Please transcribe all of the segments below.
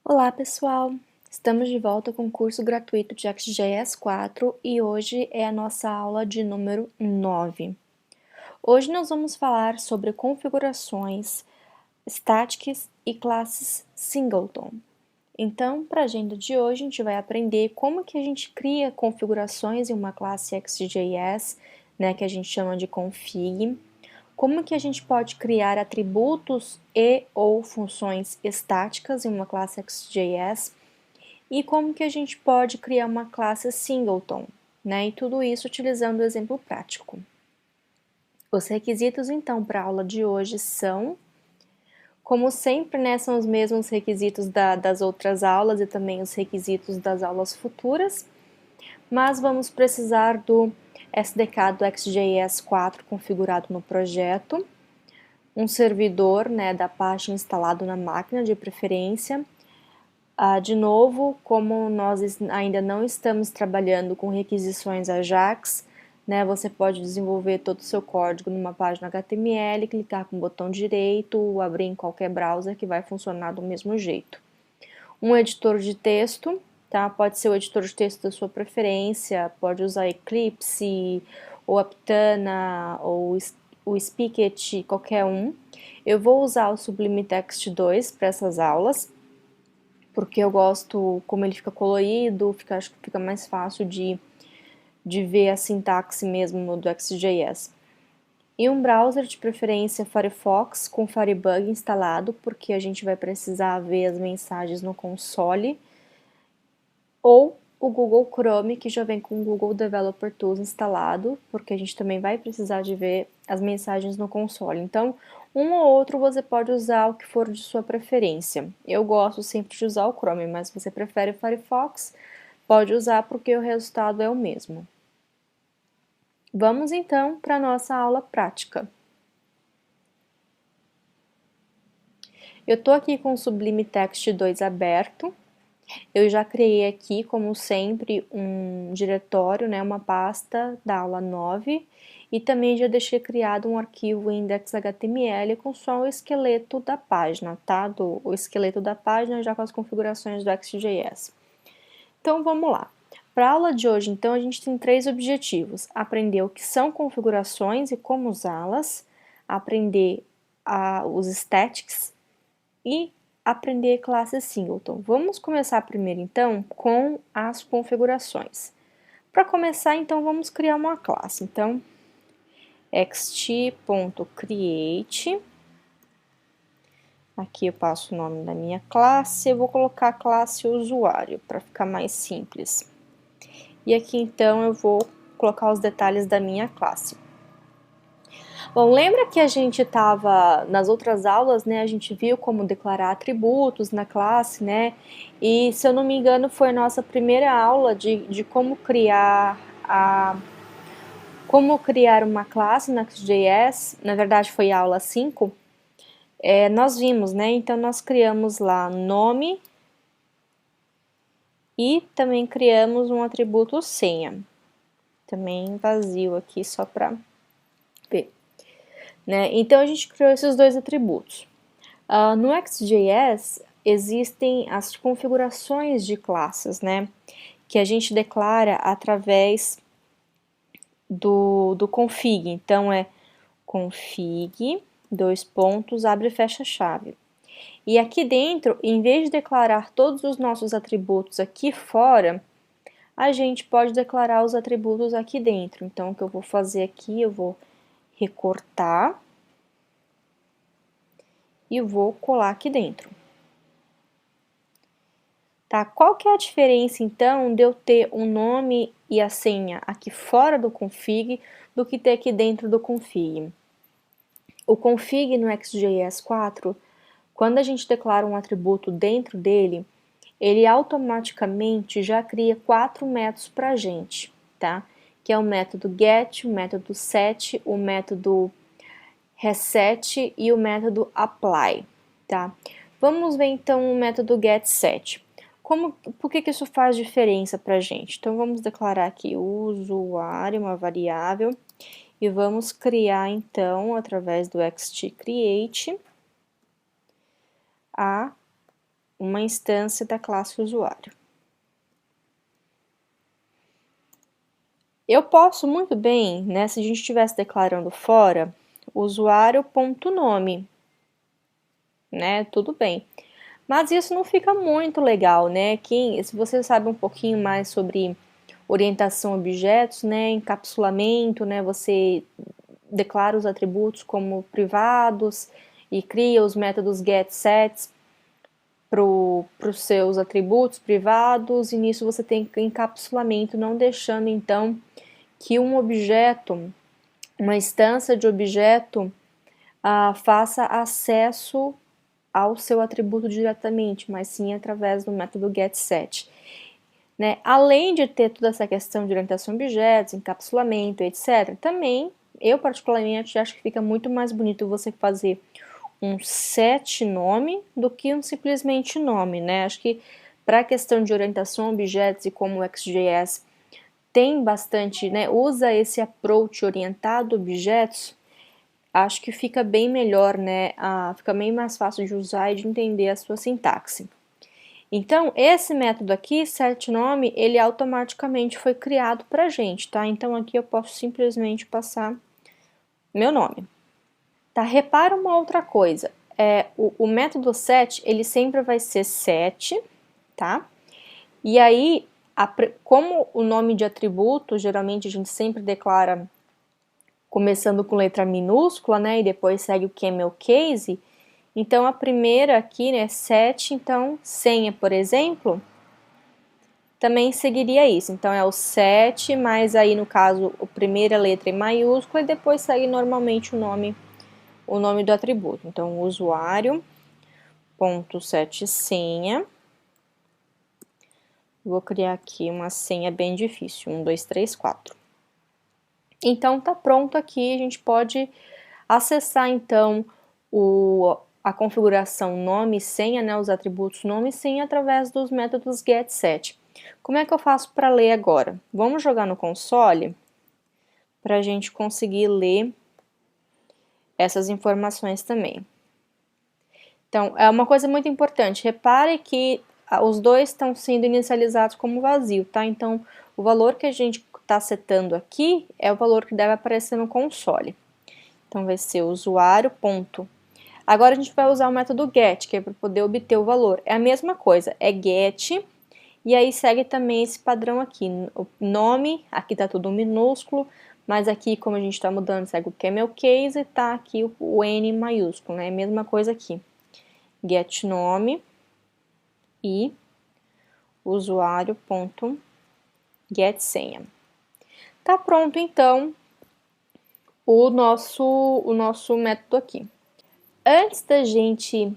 Olá, pessoal! Estamos de volta com o curso gratuito de ArcGIS 4 e hoje é a nossa aula de número 9. Hoje nós vamos falar sobre configurações estáticas e classes singleton. Então, para a agenda de hoje, a gente vai aprender como que a gente cria configurações em uma classe ArcGIS, que a gente chama de config, como que a gente pode criar atributos e ou funções estáticas em uma classe ArcGIS e como que a gente pode criar uma classe singleton, e tudo isso utilizando o exemplo prático. Os requisitos, então, para a aula de hoje são, como sempre, são os mesmos requisitos das outras aulas e também os requisitos das aulas futuras, mas vamos precisar do SDK do ArcGIS 4 configurado no projeto, um servidor da página instalado na máquina de preferência. De novo, como nós ainda não estamos trabalhando com requisições Ajax, você pode desenvolver todo o seu código numa página HTML, clicar com o botão direito ou abrir em qualquer browser que vai funcionar do mesmo jeito. Um editor de texto, pode ser o editor de texto da sua preferência, pode usar Eclipse, ou Aptana, ou o Spiket, qualquer um. Eu vou usar o Sublime Text 2 para essas aulas, porque eu gosto como ele fica colorido, acho que fica mais fácil de ver a sintaxe mesmo do ArcGIS. E um browser, de preferência Firefox, com Firebug instalado, porque a gente vai precisar ver as mensagens no console, ou o Google Chrome, que já vem com o Google Developer Tools instalado, porque a gente também vai precisar de ver as mensagens no console. Então, um ou outro você pode usar o que for de sua preferência. Eu gosto sempre de usar o Chrome, mas se você prefere o Firefox, pode usar porque o resultado é o mesmo. Vamos então para a nossa aula prática. Eu estou aqui com o Sublime Text 2 aberto. Eu já criei aqui, como sempre, um diretório, uma pasta da aula 9, e também já deixei criado um arquivo index.html com só o esqueleto da página, o esqueleto da página já com as configurações do ArcGIS. Então, vamos lá. Para a aula de hoje, então, a gente tem 3 objetivos: aprender o que são configurações e como usá-las, aprender os statics e aprender classe singleton. Vamos começar primeiro, então, com as configurações. Para começar, então, vamos criar uma classe. Então, xt.create. Aqui eu passo o nome da minha classe. Eu vou colocar a classe usuário, para ficar mais simples. E aqui, então, eu vou colocar os detalhes da minha classe. Bom, lembra que a gente estava, nas outras aulas, a gente viu como declarar atributos na classe, E, se eu não me engano, foi a nossa primeira aula de como criar uma classe na ArcGIS. Na verdade, foi a aula 5. Nós vimos, Então, nós criamos lá nome e também criamos um atributo senha. Também vazio aqui, só para ver. Então, a gente criou esses 2 atributos. No ArcGIS existem as configurações de classes, que a gente declara através do config. Então, é config, abre e fecha chave. E aqui dentro, em vez de declarar todos os nossos atributos aqui fora, a gente pode declarar os atributos aqui dentro. Então, o que eu vou fazer aqui, eu vou recortar e vou colar aqui dentro. Qual que é a diferença, então, de eu ter o nome e a senha aqui fora do config do que ter aqui dentro do config? O config no ArcGIS 4, quando a gente declara um atributo dentro dele, ele automaticamente já cria 4 métodos para a gente, Que é o método get, o método set, o método reset e o método apply, Vamos ver, então, o método getSet. Por que isso faz diferença para a gente? Então, vamos declarar aqui o usuário, uma variável, e vamos criar, então, através do xtCreate, a uma instância da classe usuário. Eu posso muito bem, né, se a gente estivesse declarando fora, usuário.nome, né, tudo bem. Mas isso não fica muito legal, né? Se você sabe um pouquinho mais sobre orientação a objetos, né, encapsulamento, né, você declara os atributos como privados e cria os métodos getSets para os seus atributos privados, e nisso você tem encapsulamento, não deixando então que um objeto, uma instância de objeto, faça acesso ao seu atributo diretamente, mas sim através do método getSet. Né? Além de ter toda essa questão de orientação a objetos, encapsulamento, etc., também, eu particularmente acho que fica muito mais bonito você fazer um set nome do que um simplesmente nome, né? Acho que para a questão de orientação a objetos e como o XJS tem bastante, né, usa esse approach orientado a objetos, acho que fica bem melhor, né, fica bem mais fácil de usar e de entender a sua sintaxe. Então, esse método aqui, setNome, ele automaticamente foi criado para a gente, tá? Então, aqui eu posso simplesmente passar meu nome. Tá? Repara uma outra coisa, o método set, ele sempre vai ser set, tá? E aí, como o nome de atributo, geralmente a gente sempre declara começando com letra minúscula, né, e depois segue o camel case, então a primeira aqui, né, set, então senha, por exemplo, também seguiria isso. Então é o set, mas aí no caso a primeira letra em maiúscula e depois segue normalmente o nome do atributo. Então usuário.set senha. Vou criar aqui uma senha bem difícil, 1, 2, 3, 4. Então tá pronto aqui, a gente pode acessar então a configuração nome e senha, né, os atributos nome e senha através dos métodos getSet. Como é que eu faço para ler agora? Vamos jogar no console para a gente conseguir ler essas informações também. Então, é uma coisa muito importante, repare que os dois estão sendo inicializados como vazio, tá? Então, o valor que a gente está setando aqui é o valor que deve aparecer no console. Então, vai ser usuário. Agora, a gente vai usar o método get, que é para poder obter o valor. É a mesma coisa, é get, e aí segue também esse padrão aqui. O nome, aqui está tudo minúsculo, mas aqui, como a gente está mudando, segue o camel case e está aqui o N maiúsculo, né? É a mesma coisa aqui. Get nome e usuário.get senha. Tá pronto, então, o nosso método aqui. Antes da gente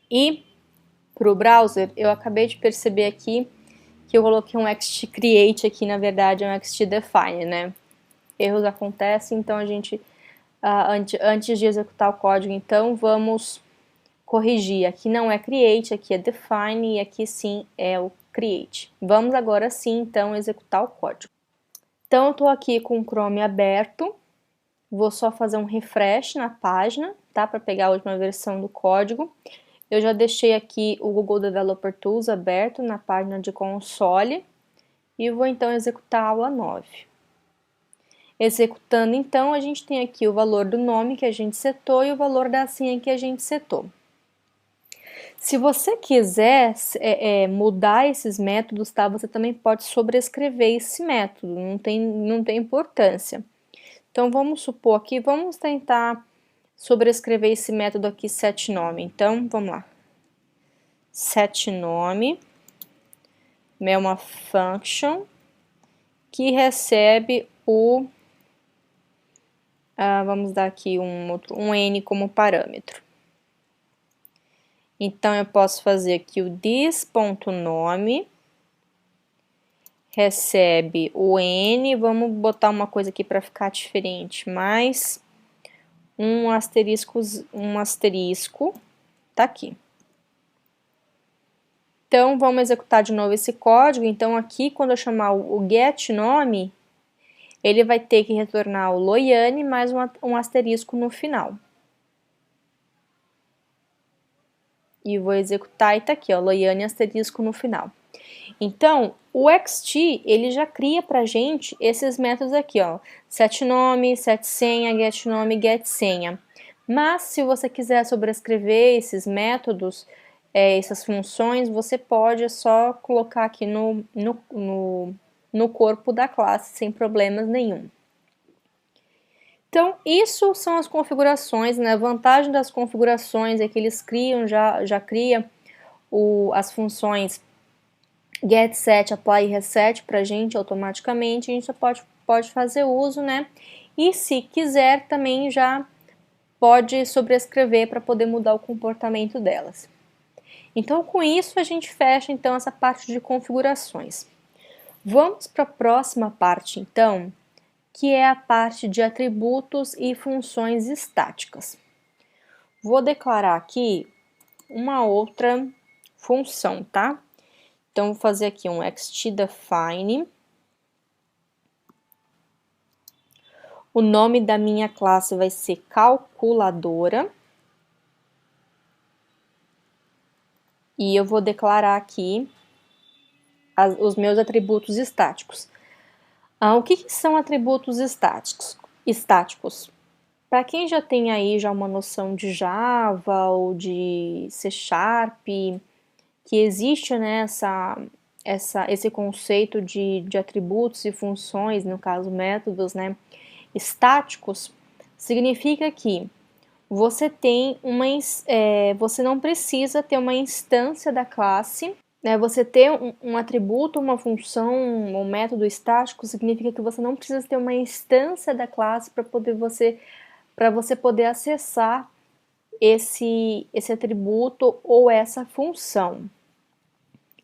ir para o browser, eu acabei de perceber aqui que eu coloquei um XTCreate aqui, na verdade é um XTDefine, né? Erros acontecem, então a gente, antes de executar o código, então, vamos corrigir. Aqui não é create, aqui é define e aqui sim é o create. Vamos agora sim, então, executar o código. Então, eu estou aqui com o Chrome aberto, vou só fazer um refresh na página, tá? Para pegar a última versão do código. Eu já deixei aqui o Google Developer Tools aberto na página de console e vou então executar a aula 9. Executando então, a gente tem aqui o valor do nome que a gente setou e o valor da senha que a gente setou. Se você quiser mudar esses métodos, tá? Você também pode sobrescrever esse método, não tem importância. Então, vamos supor aqui, vamos tentar sobrescrever esse método aqui, setNome. Então, vamos lá. setNome é uma function que recebe vamos dar aqui um N como parâmetro. Então, eu posso fazer aqui o this.nome recebe o N, vamos botar uma coisa aqui para ficar diferente, mais um asterisco, tá aqui. Então, vamos executar de novo esse código. Então, aqui, quando eu chamar o getNome, ele vai ter que retornar o Loiane mais um asterisco no final. e vou executar e tá aqui, ó, Loiane asterisco no final. Então, o XT, ele já cria pra gente esses métodos aqui, ó, setNome, setSenha, getNome, getSenha. Mas, se você quiser sobrescrever esses métodos, essas funções, você pode só colocar aqui no corpo da classe, sem problemas nenhum. Então, isso são as configurações, né? A vantagem das configurações é que eles criam, já cria as funções get, set, apply e reset para a gente automaticamente, a gente só pode fazer uso, né? E se quiser também já pode sobrescrever para poder mudar o comportamento delas. Então, com isso a gente fecha então essa parte de configurações. Vamos para a próxima parte então, que é a parte de atributos e funções estáticas. Vou declarar aqui uma outra função, tá? Então, vou fazer aqui um xtDefine. O nome da minha classe vai ser calculadora. E eu vou declarar aqui os meus atributos estáticos. O que são atributos estáticos? Para quem já tem aí já uma noção de Java ou de C#, que existe, né, esse conceito de atributos e funções, no caso métodos, né, estáticos, significa que você você não precisa ter uma instância da classe, né? Você ter um atributo, uma função, um método estático significa que você não precisa ter uma instância da classe para você poder acessar esse atributo ou essa função.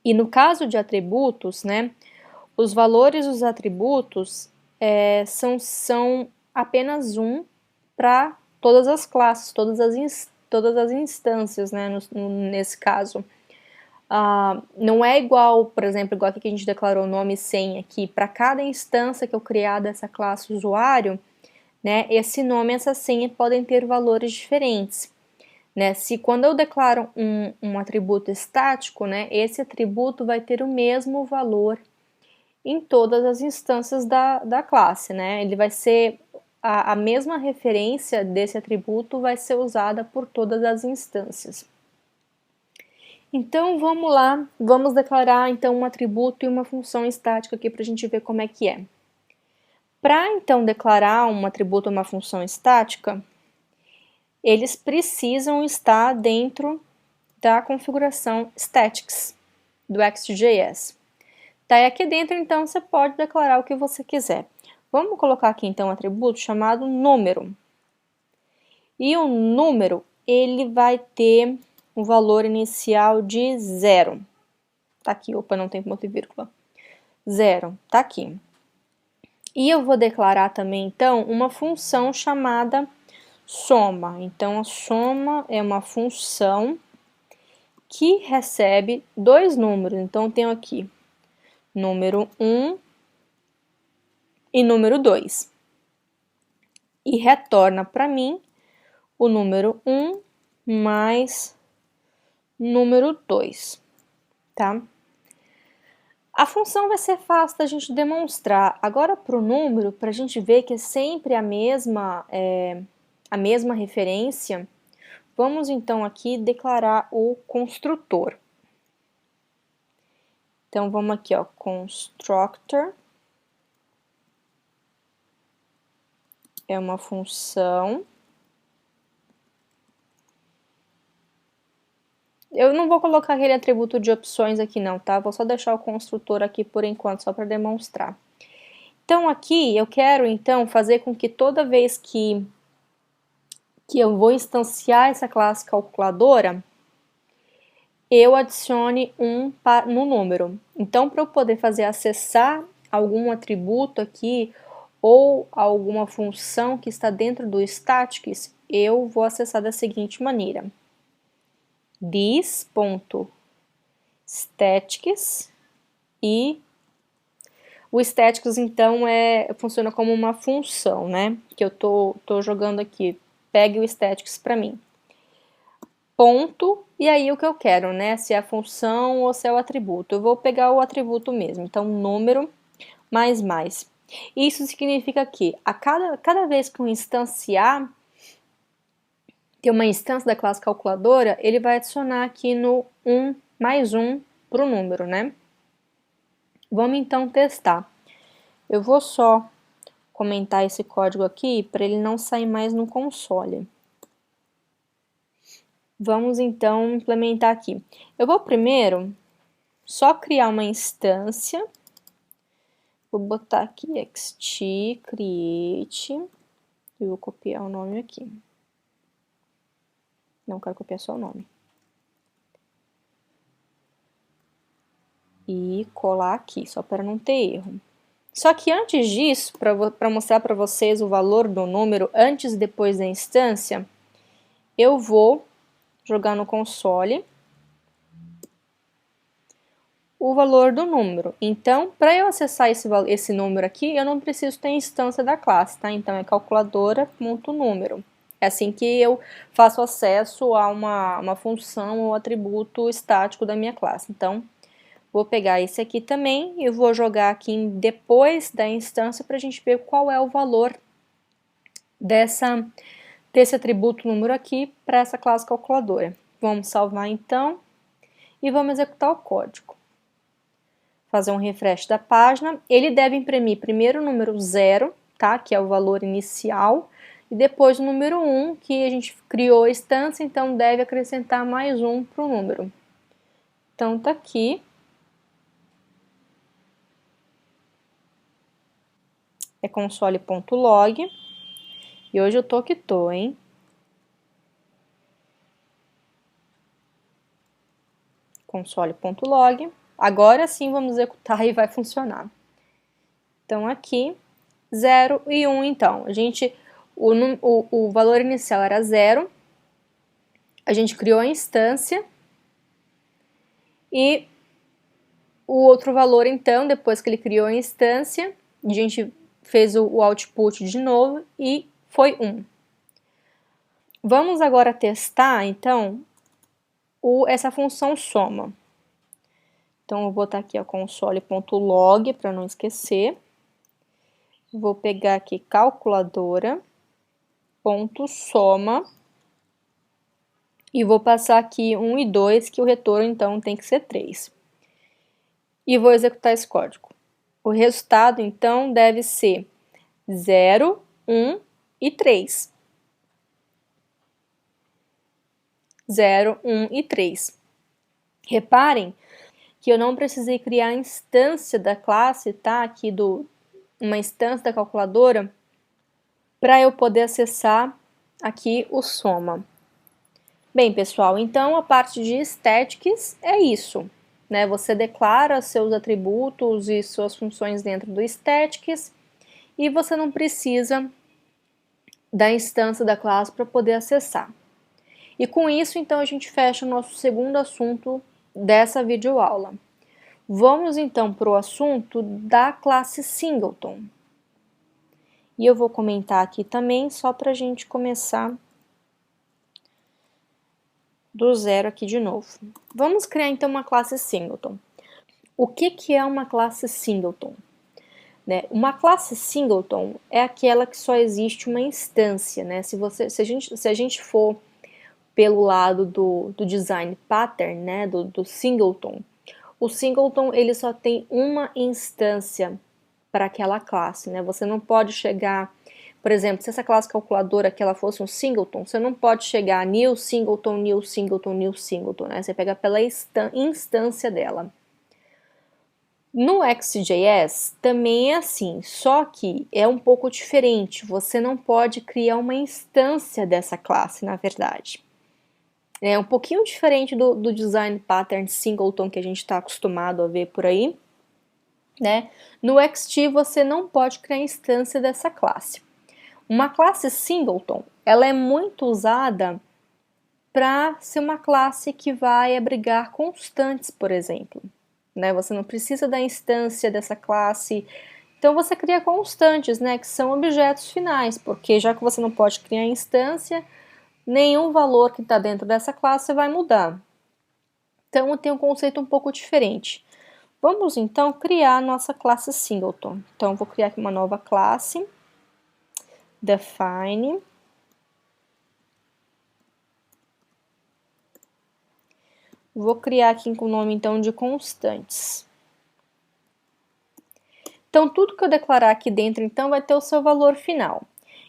E no caso de atributos, né, os valores dos atributos são apenas um para todas as classes, todas as instâncias, né, nesse caso. Não é igual, por exemplo, igual aqui que a gente declarou nome e senha aqui, para cada instância que eu criar dessa classe usuário, né, esse nome e essa senha podem ter valores diferentes. Né? Se quando eu declaro um atributo estático, né, esse atributo vai ter o mesmo valor em todas as instâncias da classe, né? Ele vai ser a mesma referência desse atributo vai ser usada por todas as instâncias. Então vamos lá, vamos declarar então um atributo e uma função estática aqui para a gente ver como é que é. Para então declarar um atributo ou uma função estática, eles precisam estar dentro da configuração statics do XJS. Tá, e aqui dentro, então, você pode declarar o que você quiser. Vamos colocar aqui, então, um atributo chamado número. E o número, ele vai ter um valor inicial de 0. Tá aqui, opa, não tem ponto e vírgula. 0, tá aqui. E eu vou declarar também, então, uma função chamada soma. Então, a soma é uma função que recebe dois números. Então, eu tenho aqui número 1 e número 2. E retorna para mim o número 1 mais número 2, tá? A função vai ser fácil da gente demonstrar. Agora, para o número, para a gente ver que é sempre a mesma referência, vamos então aqui declarar o construtor. Então, vamos aqui, ó, constructor é uma função. Eu não vou colocar aquele atributo de opções aqui não, tá? Vou só deixar o construtor aqui por enquanto, só para demonstrar. Então, aqui eu quero, então, fazer com que toda vez que eu vou instanciar essa classe calculadora, eu adicione no número. Então, para eu poder acessar algum atributo aqui ou alguma função que está dentro do statics, eu vou acessar da seguinte maneira. This.statics e o statics então funciona como uma função, né? Que eu tô jogando aqui. Pegue o statics para mim. ponto, e aí o que eu quero, né? Se é a função ou se é o atributo. Eu vou pegar o atributo mesmo, então número mais mais. Isso significa que cada vez que eu instanciar, ter uma instância da classe calculadora, ele vai adicionar aqui no 1 mais 1 para o número, né? Vamos então testar. Eu vou só comentar esse código aqui para ele não sair mais no console. Vamos então implementar aqui. Eu vou primeiro só criar uma instância. Vou botar aqui xt create e vou copiar o nome aqui. Não quero copiar só o nome. E colar aqui, só para não ter erro. Só que antes disso, para mostrar para vocês o valor do número antes e depois da instância, eu vou jogar no console o valor do número. Então, para eu acessar esse número aqui, eu não preciso ter instância da classe, tá? Então, é calculadora.número. É assim que eu faço acesso a uma função ou atributo estático da minha classe. Então, vou pegar esse aqui também e vou jogar aqui depois da instância para a gente ver qual é o valor desse atributo número aqui para essa classe calculadora. Vamos salvar então e vamos executar o código. Fazer um refresh da página. Ele deve imprimir primeiro o número 0, tá? Que é o valor inicial, e depois o número 1, que a gente criou a instância, então deve acrescentar mais 1 para o número. Então tá aqui. É console.log. E hoje eu tô que tô, hein? Console.log. Agora sim vamos executar e vai funcionar. Então aqui, 0 e 1 então. O valor inicial era 0. A gente criou a instância. E o outro valor então, depois que ele criou a instância, a gente fez o output de novo e foi 1. Vamos agora testar, então, essa função soma. Então, eu vou botar aqui a console.log para não esquecer. Vou pegar aqui calculadora.soma e vou passar aqui 1 e 2, que o retorno, então, tem que ser 3. E vou executar esse código. O resultado, então, deve ser 0, 1 e 3. 0, 1 e 3. Reparem que eu não precisei criar a instância da classe, tá? Aqui uma instância da calculadora para eu poder acessar aqui o soma. Bem, pessoal, então a parte de statics é isso, né? Você declara seus atributos e suas funções dentro do statics e você não precisa da instância da classe para poder acessar. E com isso, então, a gente fecha o nosso segundo assunto dessa videoaula. Vamos, então, para o assunto da classe Singleton. E eu vou comentar aqui também, só para a gente começar do zero aqui de novo. Vamos criar, então, uma classe Singleton. O que é uma classe Singleton? Né? Uma classe Singleton é aquela que só existe uma instância, né? Se a gente for pelo lado do design pattern, né, do singleton, o singleton ele só tem uma instância para aquela classe, né? Você não pode chegar, por exemplo, se essa classe calculadora que ela fosse um singleton, você não pode chegar a new singleton, new singleton, new singleton, né? Você pega pela instância dela. No XJS também é assim, só que é um pouco diferente. Você não pode criar uma instância dessa classe, na verdade. É um pouquinho diferente do design pattern singleton que a gente está acostumado a ver por aí, né? No XT você não pode criar instância dessa classe. Uma classe singleton, ela é muito usada para ser uma classe que vai abrigar constantes, por exemplo, né? Você não precisa da instância dessa classe, então você cria constantes, né? Que são objetos finais, porque já que você não pode criar instância, nenhum valor que está dentro dessa classe vai mudar. Então, tem um conceito um pouco diferente. Vamos, então, criar a nossa classe singleton. Então, vou criar aqui uma nova classe, define. Vou criar aqui com o nome, então, de constantes. Então, tudo que eu declarar aqui dentro, então, vai ter o seu valor final.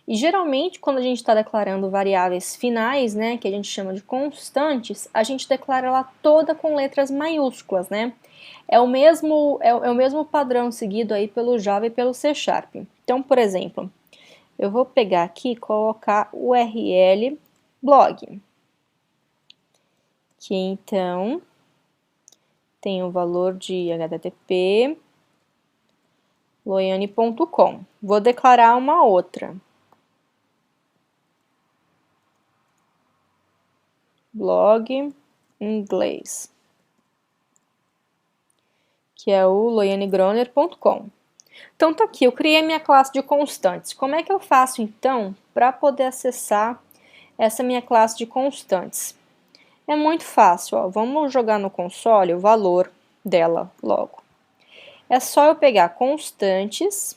E, geralmente, quando a gente está declarando variáveis finais, né, que a gente chama de constantes, a gente declara ela toda com letras maiúsculas, né? É o mesmo padrão seguido aí pelo Java e pelo C Sharp. Então, por exemplo, eu vou pegar aqui e colocar URL blog, que então tem o valor de http loiane.com. Vou declarar uma outra. Blog inglês, que é o loianegroner.com. Então, tá aqui, eu criei minha classe de constantes. Como é que eu faço, então, para poder acessar essa minha classe de constantes? É muito fácil, ó. Vamos jogar no console o valor dela logo. É só eu pegar constantes,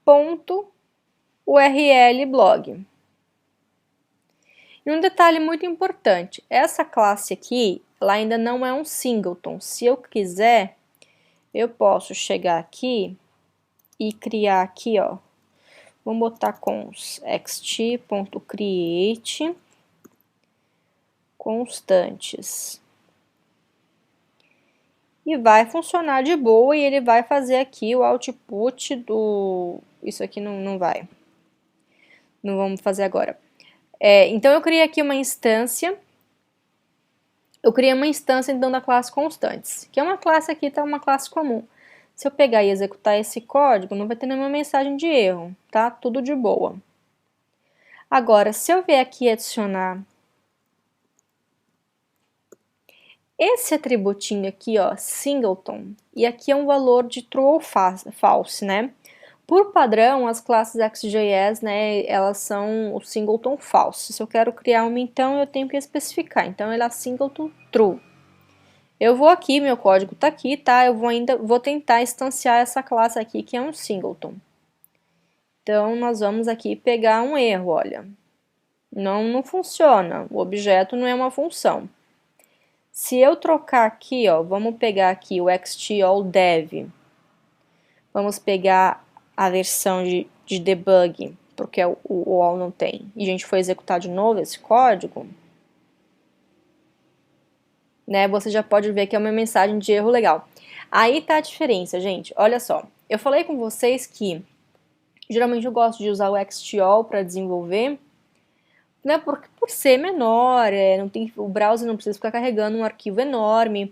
ponto, URL blog. E um detalhe muito importante, essa classe aqui, ela ainda não é um singleton. Se eu quiser, eu posso chegar aqui e criar aqui, ó, vamos botar cons xt.create constantes. E vai funcionar de boa e ele vai fazer aqui o output do... Isso aqui não vai. Não vamos fazer agora. Então, eu criei aqui uma instância. Eu criei uma instância, então, da classe constantes, que é uma classe aqui, tá? Uma classe comum. Se eu pegar e executar esse código, não vai ter nenhuma mensagem de erro, tá? Tudo de boa. Agora, se eu vier aqui adicionar esse atributinho aqui, ó, singleton, e aqui é um valor de true ou false, né? Por padrão, as classes XJS, né, elas são o singleton false. Se eu quero criar uma, então, eu tenho que especificar. Então, ele é singleton true. Eu vou aqui, meu código tá aqui, tá? Eu vou tentar instanciar essa classe aqui, que é um singleton. Então, nós vamos aqui pegar um erro, olha. Não funciona, o objeto não é uma função. Se eu trocar aqui, ó, vamos pegar aqui o xtalldev, vamos pegar a versão de debug, porque o all não tem, e a gente for executar de novo esse código, né, você já pode ver que é uma mensagem de erro legal. Aí tá a diferença, gente, olha só. Eu falei com vocês que geralmente eu gosto de usar o xtall para desenvolver, né, por ser menor, o browser não precisa ficar carregando um arquivo enorme.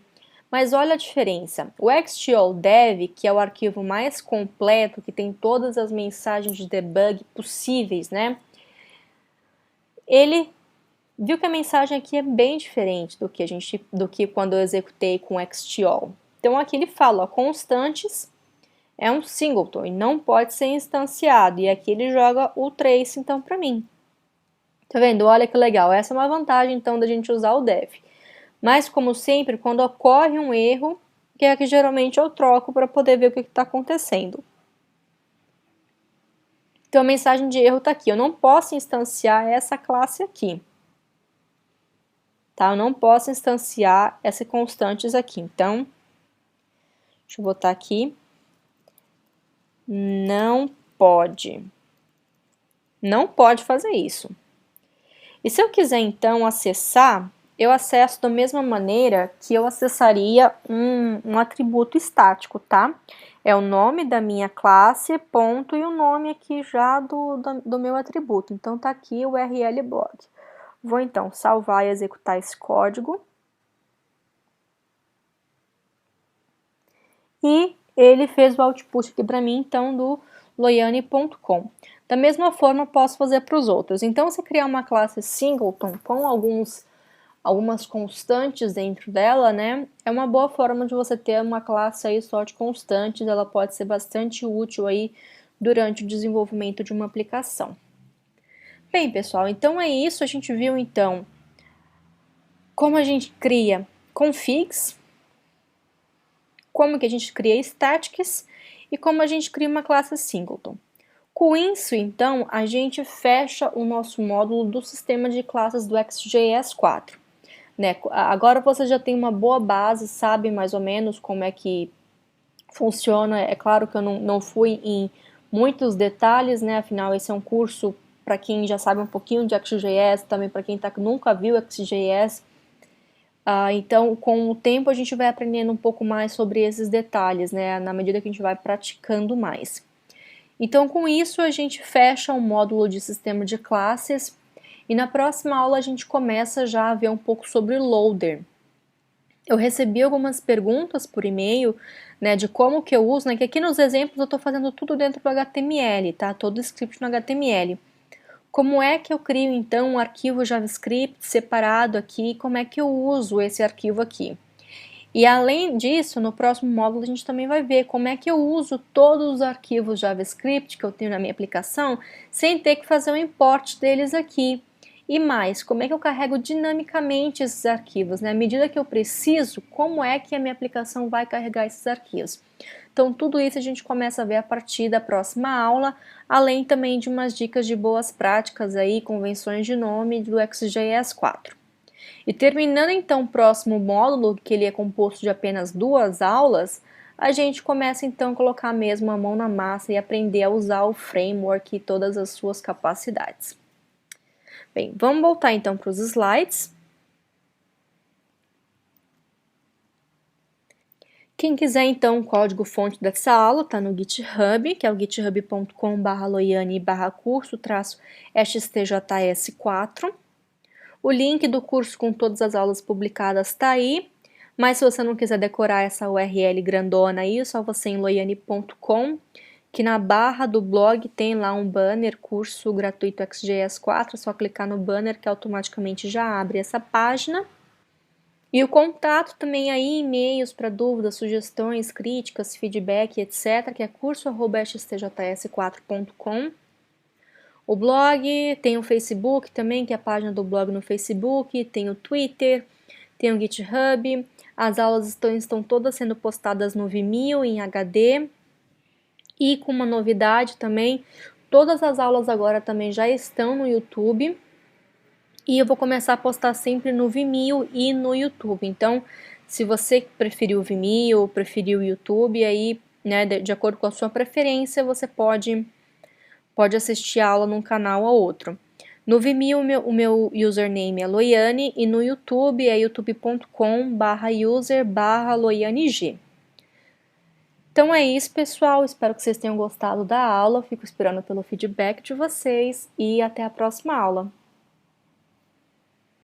Mas olha a diferença. O xtalldev, que é o arquivo mais completo, que tem todas as mensagens de debug possíveis, né? Ele viu que a mensagem aqui é bem diferente do que quando eu executei com xtall. Então aqui ele fala, ó, constantes é um singleton e não pode ser instanciado. E aqui ele joga o trace então para mim. Tá vendo? Olha que legal. Essa é uma vantagem então da gente usar o dev. Mas, como sempre, quando ocorre um erro, que é que geralmente eu troco para poder ver o que está acontecendo. Então, a mensagem de erro está aqui. Eu não posso instanciar essa classe aqui. Tá? Eu não posso instanciar essas constantes aqui. Então, deixa eu botar aqui. Não pode. Não pode fazer isso. E se eu quiser, então, acessar, eu acesso da mesma maneira que eu acessaria um atributo estático, tá? É o nome da minha classe, ponto, e o nome aqui já do meu atributo. Então, tá aqui o URL blog. Vou, então, salvar e executar esse código. E ele fez o output aqui para mim, então, do loiane.com. Da mesma forma, posso fazer para os outros. Então, se criar uma classe singleton com algumas constantes dentro dela, né, é uma boa forma de você ter uma classe aí só de constantes, ela pode ser bastante útil aí durante o desenvolvimento de uma aplicação. Bem, pessoal, então é isso. A gente viu, então, como a gente cria configs, como que a gente cria statics e como a gente cria uma classe singleton. Com isso, então, a gente fecha o nosso módulo do sistema de classes do XJS 4. Né? Agora você já tem uma boa base, sabe mais ou menos como é que funciona. É claro que eu não fui em muitos detalhes, né? Afinal, esse é um curso para quem já sabe um pouquinho de XJS, também para quem nunca viu XJS. Então, com o tempo, a gente vai aprendendo um pouco mais sobre esses detalhes, né? Na medida que a gente vai praticando mais. Então, com isso, a gente fecha o módulo de sistema de classes e na próxima aula a gente começa já a ver um pouco sobre loader. Eu recebi algumas perguntas por e-mail, né, de como que eu uso, né, que aqui nos exemplos eu estou fazendo tudo dentro do HTML, tá? Todo o script no HTML. Como é que eu crio, então, um arquivo JavaScript separado aqui? Como é que eu uso esse arquivo aqui? E além disso, no próximo módulo a gente também vai ver como é que eu uso todos os arquivos JavaScript que eu tenho na minha aplicação sem ter que fazer o import deles aqui. E mais, como é que eu carrego dinamicamente esses arquivos, né? À medida que eu preciso, como é que a minha aplicação vai carregar esses arquivos? Então, tudo isso a gente começa a ver a partir da próxima aula, além também de umas dicas de boas práticas aí, convenções de nome do XJS 4. E terminando então o próximo módulo, que ele é composto de apenas 2 aulas, a gente começa então a colocar mesmo a mão na massa e aprender a usar o framework e todas as suas capacidades. Bem, vamos voltar então para os slides. Quem quiser então o código-fonte dessa aula está no GitHub, que é o github.com/loiane/curso-xtjs4. O link do curso com todas as aulas publicadas está aí, mas se você não quiser decorar essa URL grandona aí, é só você ir em loiane.com, que na barra do blog tem lá um banner, curso gratuito XJS 4, é só clicar no banner que automaticamente já abre essa página. E o contato também aí, e-mails para dúvidas, sugestões, críticas, feedback, etc., que é curso@xtjs4.com. O blog, tem o Facebook também, que é a página do blog no Facebook, tem o Twitter, tem o GitHub. As aulas estão todas sendo postadas no Vimeo em HD. E com uma novidade também, todas as aulas agora também já estão no YouTube. E eu vou começar a postar sempre no Vimeo e no YouTube. Então, se você preferiu o Vimeo, preferiu o YouTube, aí, né, de acordo com a sua preferência, você pode assistir a aula num canal ou outro. No Vimeo, o meu username é Loiane e no YouTube é youtube.com/user/loianeg. Então é isso, pessoal. Espero que vocês tenham gostado da aula. Fico esperando pelo feedback de vocês e até a próxima aula.